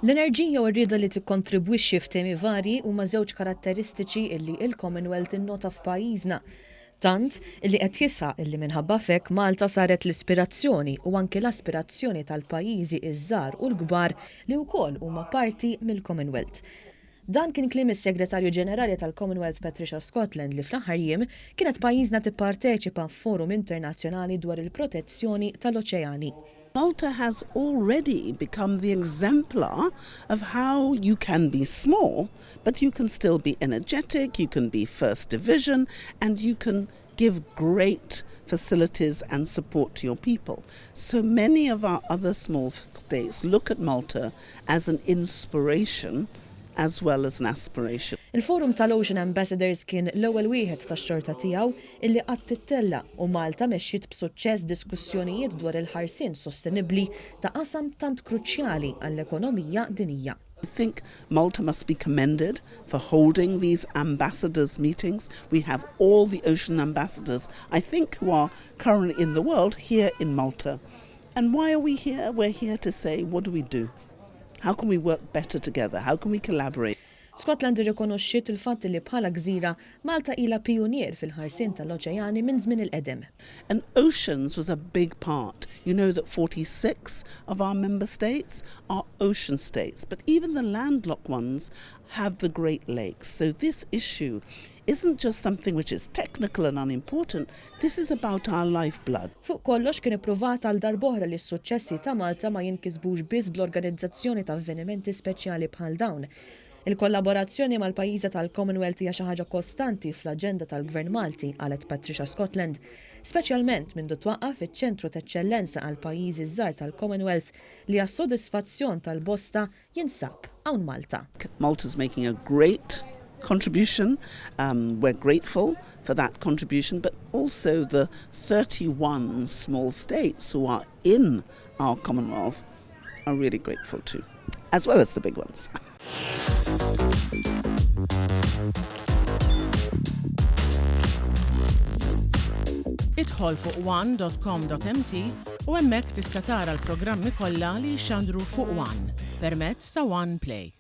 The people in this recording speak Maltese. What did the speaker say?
L-enerġija u r-rieda li tikkontribwixxi f'temi varji huma żewġ karatteristiċi illi il-Commonwealth innota f'pajjiżna. Tant illi qed jisħaq illi minħabba f'hekk Malta saret l-ispirazzjoni u anke l-aspirazzjoni tal-pajjiżi iż-żgħar u l-kbar li wkoll huma parti mill-Commonwealth. Dan kien kliem is-Segretarju Ġenerali tal-Commonwealth Patricia Scotland li fl-aħħar jiem kienet pajjiżna tipparteċipa f'forum internazzjonali dwar il-protezzjoni tal-oċeani. Malta has already become the exemplar of how you can be small, but you can still be energetic, you can be first division, and you can give great facilities and support to your people. So many of our other small states look at Malta as an inspiration as well as an aspiration. Il-Forum tal-Ocean Ambassadors kien l-ewwel wieħed tax-xorta tiegħu illi qatt tittella u Malta mexxiet b'suċċess diskussjonijiet dwar il-ħarsien sostenibbli ta' qasam tant kruċjali għall-ekonomija dinjija. I think Malta must be commended for holding these ambassadors meetings. We have all the ocean ambassadors, I think, who are currently in the world here in Malta. And why are we here? We're here to say, what do we do? How can we work better together? How can we collaborate? Scotland irrikonoxxiet il-fatt li bħala gżira Malta ilha pijunier fil-ħarsien tal-oċeani minn żmien il-qedem. And oceans was a big part. You know that 46 of our member states are ocean states, but even the landlocked ones have the Great Lakes. So this issue isn't just something which is technical and unimportant, this is about our lifeblood. Fuq kollox kien ippruvat għal darb'oħra li s-suċċessi ta' Malta ma jinkisbux biss bl-organizzazzjoni ta' avvenimenti speċjali bħal dawn. Il-kollaborazzjoni mal-pajjiżi tal-Commonwealth hija xi ħaġa kostanti fl-aġenda tal-Gvern Malti, qalet Patricia Scotland, speċjalment mindu twaqqaf iċ-ċentru ta' eċċellenza għal pajjiżi żgħar tal-Commonwealth li għas-sodisfazzjon tal-Bosta jinsab hawn Malta. Malta's making a great contribution. We're grateful for that contribution, but also the 31 small states who are in our Commonwealth are really grateful too, as well as the big ones. Idħol fuq one.com.mt u hemmhekk tista' tara l-programmi kollha li jxandru fuq One permezz ta' One Play.